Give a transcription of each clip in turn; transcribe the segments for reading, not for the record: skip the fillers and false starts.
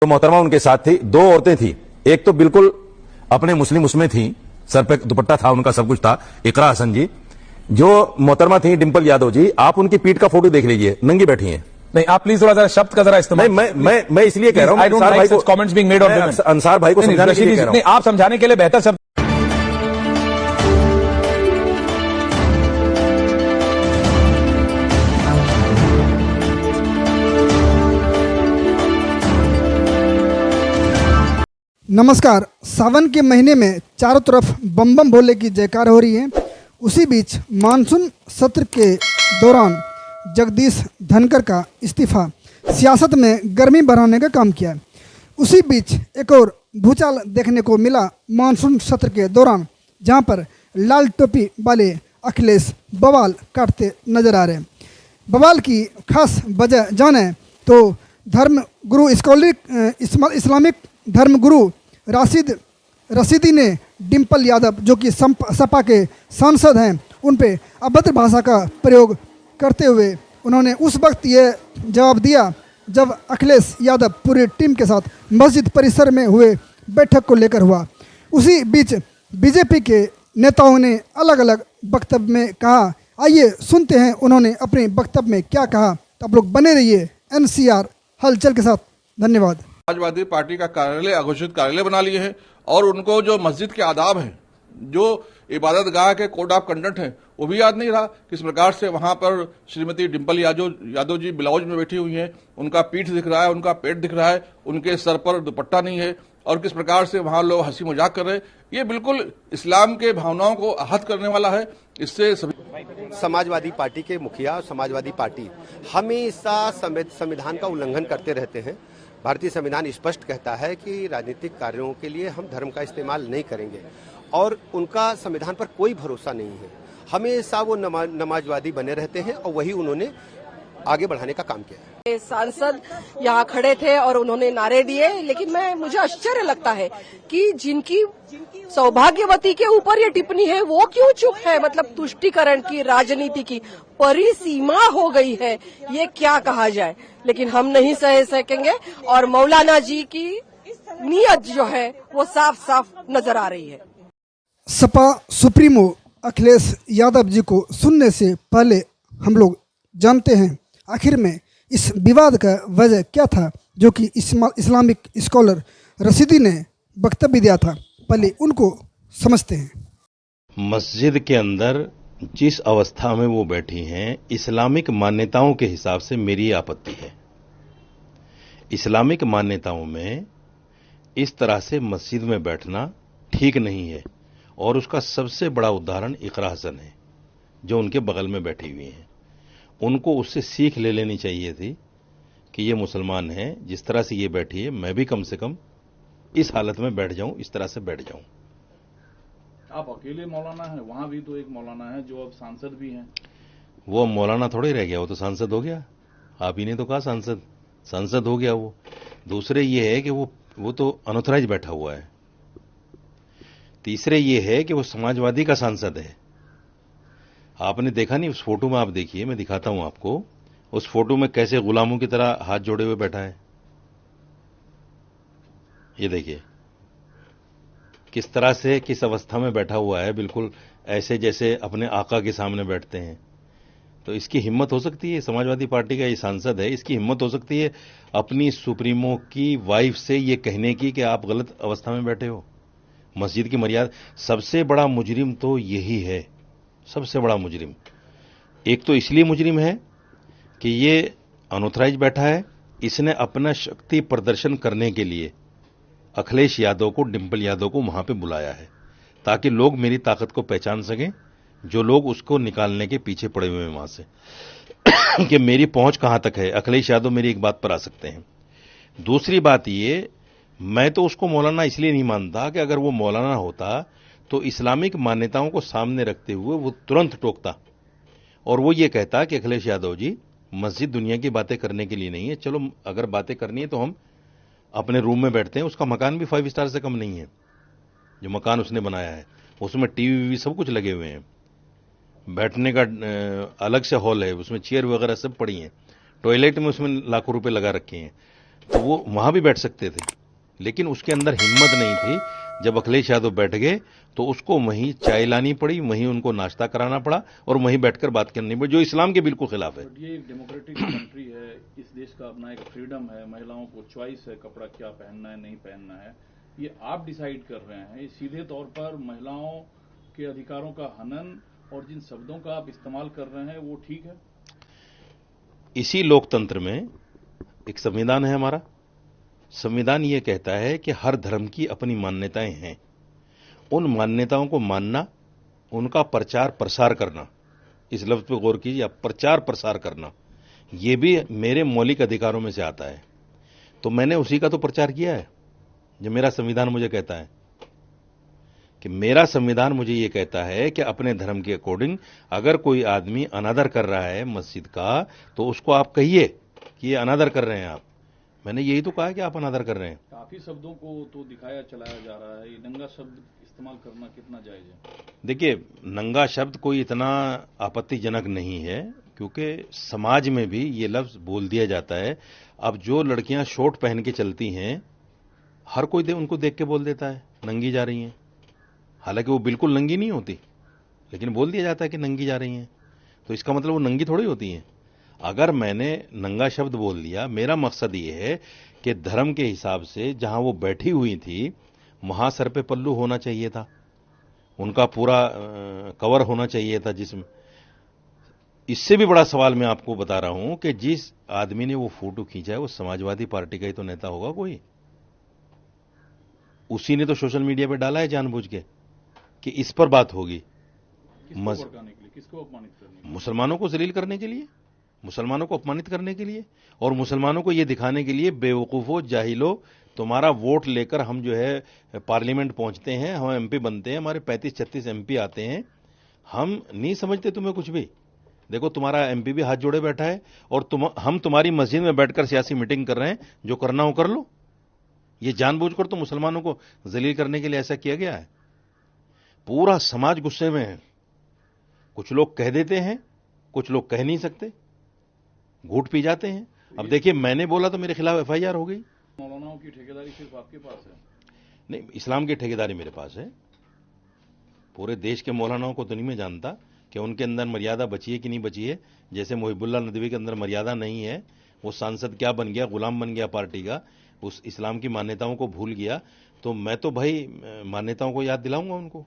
तो मोहतरमा उनके साथ थी, दो औरतें थी। एक तो बिल्कुल अपने मुस्लिम उसमें थी, सर पे दुपट्टा था उनका, सब कुछ था, इकरा हसन जी। जो मोहतरमा थी डिंपल यादव जी, आप उनकी पीठ का फोटो देख लीजिए, नंगी बैठी हैं। नहीं, आप प्लीज थोड़ा सा शब्द का जरा इस्तेमाल। मैं इसलिए कह रहा हूं, अंसार भाई को comments being made on them. Ansar भाई को समझाने के लिए कह रहा हूं। नहीं, आप समझाने के लिए बेहतर शब्द। नमस्कार। सावन के महीने में चारों तरफ बम बम भोले की जयकार हो रही है। उसी बीच मानसून सत्र के दौरान जगदीश धनखड़ का इस्तीफा सियासत में गर्मी बढ़ाने का काम किया है। उसी बीच एक और भूचाल देखने को मिला मानसून सत्र के दौरान, जहां पर लाल टोपी वाले अखिलेश बवाल काटते नजर आ रहे हैं। बवाल की खास वजह जाने तो धर्म गुरु इस्लामिक धर्म गुरु रशीदी ने डिंपल यादव, जो कि सपा के सांसद हैं, उन पे अभद्र भाषा का प्रयोग करते हुए उन्होंने उस वक्त ये जवाब दिया जब अखिलेश यादव पूरी टीम के साथ मस्जिद परिसर में हुए बैठक को लेकर हुआ। उसी बीच बीजेपी के नेताओं ने अलग अलग वक्तव्य में कहा। आइए सुनते हैं उन्होंने अपने वक्तव्य में क्या कहा। तो आप लोग बने रहिए NCR हलचल के साथ। धन्यवाद। समाजवादी पार्टी का कार्यालय अघोषित कार्यालय बना लिए हैं और उनको जो मस्जिद के आदाब हैं, जो इबादत गाह के कोड ऑफ कंडक्ट हैं, वो भी याद नहीं रहा। किस प्रकार से वहां पर श्रीमती डिंपल यादव जी ब्लाउज में बैठी हुई हैं, उनका पीठ दिख रहा है, उनका पेट दिख रहा है, उनके सर पर दुपट्टा नहीं है, और किस प्रकार से वहां लोग हंसी मजाक कर रहे हैं। ये बिल्कुल इस्लाम के भावनाओं को आहत करने वाला है। इससे समाजवादी पार्टी के मुखिया, समाजवादी पार्टी हमेशा संविधान का उल्लंघन करते रहते हैं। भारतीय संविधान स्पष्ट कहता है कि राजनीतिक कार्यों के लिए हम धर्म का इस्तेमाल नहीं करेंगे, और उनका संविधान पर कोई भरोसा नहीं है। हमेशा वो नमाजवादी बने रहते हैं, और वही उन्होंने आगे बढ़ाने का काम किया है। सांसद यहाँ खड़े थे और उन्होंने नारे दिए, लेकिन मुझे आश्चर्य लगता है कि जिनकी सौभाग्यवती के ऊपर ये टिप्पणी है वो क्यों चुप है। मतलब तुष्टीकरण की राजनीति की परिसीमा हो गई है, ये क्या कहा जाए। लेकिन हम नहीं सह सकेंगे, और मौलाना जी की नीयत जो है वो साफ साफ नजर आ रही है। सपा सुप्रीमो अखिलेश यादव जी को सुनने से पहले हम लोग जानते हैं आखिर में इस विवाद का वजह क्या था, जो कि इस्लामिक स्कॉलर रशीदी ने वक्तव्य दिया था। पहले उनको समझते हैं। मस्जिद के अंदर जिस अवस्था में वो बैठी हैं, इस्लामिक मान्यताओं के हिसाब से मेरी आपत्ति है। इस्लामिक मान्यताओं में इस तरह से मस्जिद में बैठना ठीक नहीं है, और उसका सबसे बड़ा उदाहरण इकरा हसन है, जो उनके बगल में बैठी हुई हैं। उनको उससे सीख ले लेनी चाहिए थी कि ये मुसलमान हैं, जिस तरह से ये बैठी है, मैं भी कम से कम इस हालत में बैठ जाऊं, इस तरह से बैठ जाऊं। आप अकेले मौलाना हैं, वहां भी तो एक मौलाना है जो अब सांसद भी हैं। वो मौलाना थोड़े रह गया, वो तो सांसद हो गया। आप ही ने तो कहा सांसद हो गया वो। दूसरे ये है कि वो तो अनऑथराइज बैठा हुआ है। तीसरे ये है कि वो समाजवादी का सांसद है। आपने देखा नहीं उस फोटो में? आप देखिए, मैं दिखाता हूं आपको। उस फोटो में कैसे गुलामों की तरह हाथ जोड़े हुए बैठा है। ये देखिए किस तरह से, किस अवस्था में बैठा हुआ है, बिल्कुल ऐसे जैसे अपने आका के सामने बैठते हैं। तो इसकी हिम्मत हो सकती है, समाजवादी पार्टी का ये सांसद है, इसकी हिम्मत हो सकती है अपनी सुप्रीमो की वाइफ से ये कहने की कि आप गलत अवस्था में बैठे हो। मस्जिद की मर्यादा। सबसे बड़ा मुजरिम तो यही है, सबसे बड़ा मुजरिम। एक तो इसलिए मुजरिम है कि ये अनऑथराइज बैठा है। इसने अपना शक्ति प्रदर्शन करने के लिए अखिलेश यादव को, डिंपल यादव को वहां पे बुलाया है, ताकि लोग मेरी ताकत को पहचान सकें, जो लोग उसको निकालने के पीछे पड़े हुए हैं वहां से कि मेरी पहुंच कहां तक है। अखिलेश यादव मेरी एक बात पर आ सकते हैं। दूसरी बात ये, मैं तो उसको मौलाना इसलिए नहीं मानता कि अगर वो मौलाना होता तो इस्लामिक मान्यताओं को सामने रखते हुए वो तुरंत टोकता, और वो ये कहता कि अखिलेश यादव जी, मस्जिद दुनिया की बातें करने के लिए नहीं है। चलो अगर बातें करनी है तो हम अपने रूम में बैठते हैं। उसका मकान भी 5 स्टार से कम नहीं है, जो मकान उसने बनाया है। उसमें टीवी सब कुछ लगे हुए हैं, बैठने का अलग से हॉल है, उसमें चेयर वगैरह सब पड़ी हैं, टॉयलेट में उसमें लाखों रुपए लगा रखे हैं। तो वो वहां भी बैठ सकते थे, लेकिन उसके अंदर हिम्मत नहीं थी। जब अखिलेश यादव बैठ गए तो उसको वहीं चाय लानी पड़ी, वहीं उनको नाश्ता कराना पड़ा और वहीं बैठकर बात करनी पड़ी, जो इस्लाम के बिल्कुल खिलाफ है। बट ये एक डेमोक्रेटिक कंट्री है, इस देश का अपना एक फ्रीडम है, महिलाओं को चॉइस है कपड़ा क्या पहनना है नहीं पहनना है, ये आप डिसाइड कर रहे हैं। ये सीधे तौर पर महिलाओं के अधिकारों का हनन और जिन शब्दों का आप इस्तेमाल कर रहे हैं वो ठीक है? इसी लोकतंत्र में एक संविधान है हमारा। संविधान ये कहता है कि हर धर्म की अपनी मान्यताएं हैं, उन मान्यताओं को मानना, उनका प्रचार प्रसार करना, इस लफ्ज पे गौर कीजिए आप, प्रचार प्रसार करना, ये भी मेरे मौलिक अधिकारों में से आता है। तो मैंने उसी का तो प्रचार किया है जो मेरा संविधान मुझे कहता है। कि मेरा संविधान मुझे ये कहता है कि अपने धर्म के अकॉर्डिंग अगर कोई आदमी अनादर कर रहा है मस्जिद का, तो उसको आप कहिए कि ये अनादर कर रहे हैं आप। मैंने यही तो कहा कि आप अनादर कर रहे हैं। काफी शब्दों को तो दिखाया चलाया जा रहा है, ये नंगा शब्द इस्तेमाल करना कितना जायज है? देखिए, नंगा शब्द कोई इतना आपत्तिजनक नहीं है, क्योंकि समाज में भी ये लफ्ज बोल दिया जाता है। अब जो लड़कियां शॉर्ट पहन के चलती हैं, हर कोई उनको देख के बोल देता है नंगी जा रही हैं, हालांकि वो बिल्कुल नंगी नहीं होती, लेकिन बोल दिया जाता है कि नंगी जा रही हैं। तो इसका मतलब वो नंगी थोड़ी होती हैं। अगर मैंने नंगा शब्द बोल दिया, मेरा मकसद ये है कि धर्म के हिसाब से जहां वो बैठी हुई थी वहां सर पे पल्लू होना चाहिए था, उनका पूरा कवर होना चाहिए था जिसमें। इससे भी बड़ा सवाल मैं आपको बता रहा हूं कि जिस आदमी ने वो फोटो खींचा है वो समाजवादी पार्टी का ही तो नेता होगा कोई। उसी ने तो सोशल मीडिया पे डाला है जानबूझ के कि इस पर बात होगी। किसको भड़काने के लिए, किसको अपमानित करने के लिए? मुसलमानों को जलील करने के लिए, मुसलमानों को अपमानित करने के लिए, और मुसलमानों को यह दिखाने के लिए बेवकूफो जाहिलो, तुम्हारा वोट लेकर हम जो है पार्लियामेंट पहुंचते हैं, हम एमपी बनते हैं, हमारे 35-36 एमपी आते हैं, हम नहीं समझते तुम्हें कुछ भी। देखो तुम्हारा एमपी भी हाथ जोड़े बैठा है और हम तुम्हारी मस्जिद में बैठकर सियासी मीटिंग कर रहे हैं, जो करना हो कर लो। ये जानबूझकर तो मुसलमानों को जलील करने के लिए ऐसा किया गया है। पूरा समाज गुस्से में है। कुछ लोग कह देते हैं, कुछ लोग कह नहीं सकते, घूट पी जाते हैं। अब देखिए, मैंने बोला तो मेरे खिलाफ एफआईआर हो गई। मौलानाओं की ठेकेदारी सिर्फ आपके पास है? नहीं, इस्लाम की ठेकेदारी मेरे पास है। पूरे देश के मौलानाओं को तो नहीं मैं जानता कि उनके अंदर मर्यादा बची है कि नहीं बची है। जैसे मुहिबुल्लाह नदवी के अंदर मर्यादा नहीं है, वो सांसद क्या बन गया, गुलाम बन गया पार्टी का, उस इस्लाम की मान्यताओं को भूल गया। तो मैं तो भाई मान्यताओं को याद दिलाऊंगा उनको।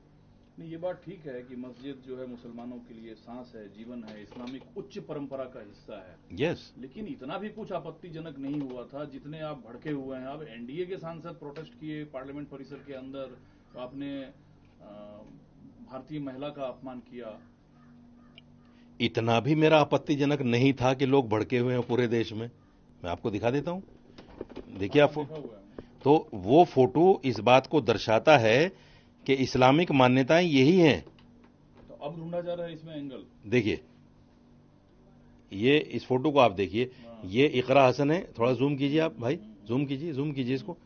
नहीं, ये बात ठीक है कि मस्जिद जो है मुसलमानों के लिए सांस है, जीवन है, इस्लामिक उच्च परंपरा का हिस्सा है। यस, लेकिन इतना भी कुछ आपत्तिजनक नहीं हुआ था जितने आप भड़के हुए हैं। अब एनडीए के सांसद प्रोटेस्ट किए पार्लियामेंट परिसर के अंदर, तो आपने भारतीय महिला का अपमान किया। इतना भी मेरा आपत्तिजनक नहीं था कि लोग भड़के हुए हैं पूरे देश में। मैं आपको दिखा देता हूं, देखिए आप। देखा हुआ है। तो वो फोटो इस बात को दर्शाता है कि इस्लामिक मान्यताएं यही हैं। तो अब ढूंढा जा रहा है इसमें एंगल। देखिए, ये इस फोटो को आप देखिए, ये इकरा हसन है। थोड़ा जूम कीजिए आप भाई, जूम कीजिए इसको।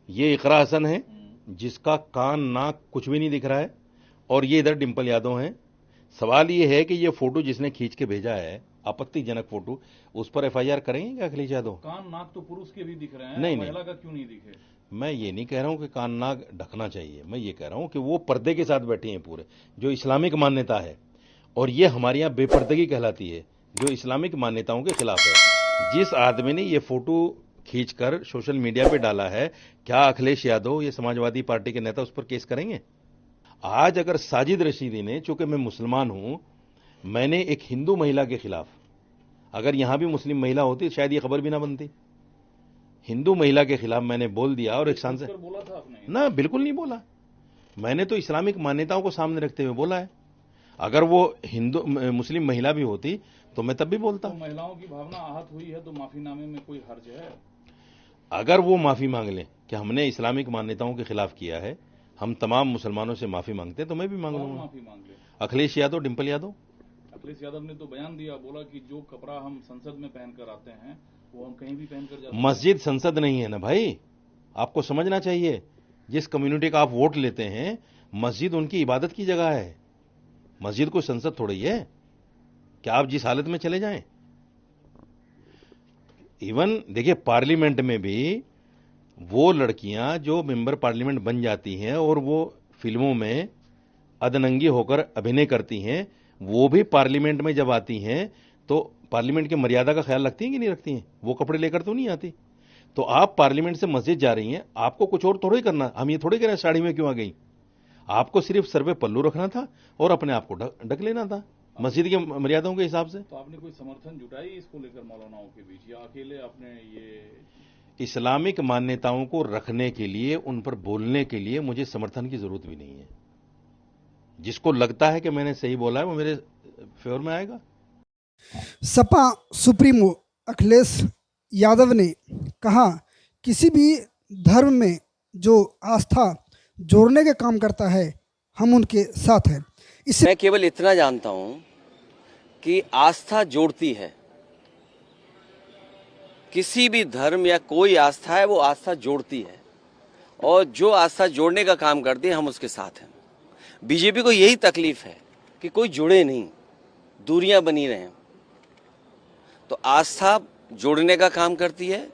ये इकरा हसन है जिसका कान नाक कुछ भी नहीं दिख रहा है, और ये इधर डिंपल यादव हैं। सवाल ये है कि ये फोटो जिसने खींच के भेजा है, आपत्तिजनक फोटो, उस पर एफआईआर करेंगे क्या अखिलेश यादव? कान नाक तो पुरुष के भी दिख रहे हैं, नहीं, महिला का क्यों नहीं दिखे? मैं ये नहीं कह रहा हूं कि कान नाक ढकना चाहिए, मैं ये कह रहा हूं कि वो पर्दे के साथ बैठी हैं पूरे, जो इस्लामिक मान्यता है। और ये हमारे यहां बेपर्दगी कहलाती है, जो इस्लामिक मान्यताओं के खिलाफ है। जिस आदमी ने ये फोटो खींचकर सोशल मीडिया पे डाला है, क्या अखिलेश यादव, ये समाजवादी पार्टी के नेता, उस पर केस करेंगे? आज अगर साजिद रशीदी ने, चूंकि मैं मुसलमान हूं, मैंने एक हिंदू महिला के खिलाफ, अगर यहां भी मुस्लिम महिला होती शायद ये खबर भी ना बनती, हिंदू महिला के खिलाफ मैंने बोल दिया। और एक सांसद बोला था आपने? ना, बिल्कुल नहीं बोला। मैंने तो इस्लामिक मान्यताओं को सामने रखते हुए बोला है। अगर वो हिंदू मुस्लिम महिला भी होती तो मैं तब भी बोलता। तो महिलाओं की भावना आहत हुई है तो माफीनामे में कोई हर्ज है? अगर वो माफी मांग लें कि हमने इस्लामिक मान्यताओं के खिलाफ किया है, हम तमाम मुसलमानों से माफी मांगते हैं, तो मैं भी मांग लूंगा। माफी मांग ले? अखिलेश यादव, डिंपल यादव। अखिलेश यादव ने तो बयान दिया, बोला कि जो कपड़ा हम संसद में पहनकर आते हैं वो हम कहीं भी पहनकर जाते हैं। मस्जिद संसद नहीं है ना भाई, आपको समझना चाहिए। जिस कम्युनिटी का आप वोट लेते हैं, मस्जिद उनकी इबादत की जगह है। मस्जिद को संसद थोड़ी है कि आप जिस हालत में चले जाएं। इवन देखिए पार्लियामेंट में भी वो लड़कियां जो मेंबर पार्लियामेंट बन जाती हैं और वो फिल्मों में अधनंगी होकर अभिनय करती हैं, वो भी पार्लियामेंट में जब आती हैं तो पार्लियामेंट की मर्यादा का ख्याल रखती हैं कि नहीं रखती हैं? वो कपड़े लेकर तो नहीं आती। तो आप पार्लियामेंट से मस्जिद जा रही हैं, आपको कुछ और थोड़ा ही करना, हम ये थोड़े कह रहे हैं साड़ी में क्यों आ गई, आपको सिर्फ सर पे पल्लू रखना था और अपने आप को ढक लेना था मस्जिद की मर्यादाओं के हिसाब से। तो आपने कोई समर्थन जुटाई इसको लेकर मौलानाओं के बीच, या अकेले आपने ये इस्लामिक मान्यताओं को रखने के लिए, उन पर बोलने के लिए मुझे समर्थन की जरूरत भी नहीं है। जिसको लगता है कि मैंने सही बोला है वो मेरे फेवर में आएगा। सपा सुप्रीमो अखिलेश यादव ने कहा, किसी भी धर्म में जो आस्था जोड़ने का काम करता है हम उनके साथ हैं। इससे मैं केवल इतना जानता हूं कि आस्था जोड़ती है, किसी भी धर्म या कोई आस्था है वो आस्था जोड़ती है, और जो आस्था जोड़ने का काम करती है हम उसके साथ हैं। बीजेपी को यही तकलीफ है कि कोई जुड़े नहीं, दूरियां बनी रहें। तो आस्था जोड़ने का काम करती है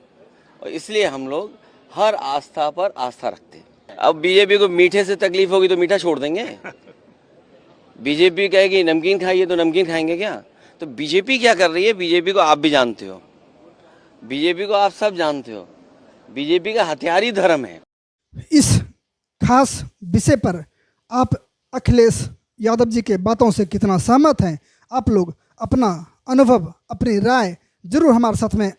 और इसलिए हम लोग हर आस्था पर आस्था रखते हैं। अब बीजेपी को मीठे से तकलीफ होगी तो मीठा छोड़ देंगे? बीजेपी कहेगी नमकीन खाइए तो नमकीन खाएंगे क्या? तो बीजेपी क्या कर रही है, बीजेपी को आप भी जानते हो, बीजेपी को आप सब जानते हो, बीजेपी का हथियार ही धर्म है। इस खास विषय पर आप अखिलेश यादव जी के बातों से कितना सहमत हैं? आप लोग अपना अनुभव, अपनी राय जरूर हमारे साथ में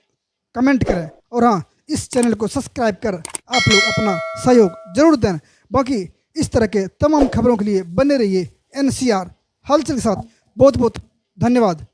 कमेंट करें, और हाँ, इस चैनल को सब्सक्राइब कर आप लोग अपना सहयोग जरूर दें। बाकी इस तरह के तमाम खबरों के लिए बने रहिए NCR हलचल के साथ। बहुत बहुत धन्यवाद।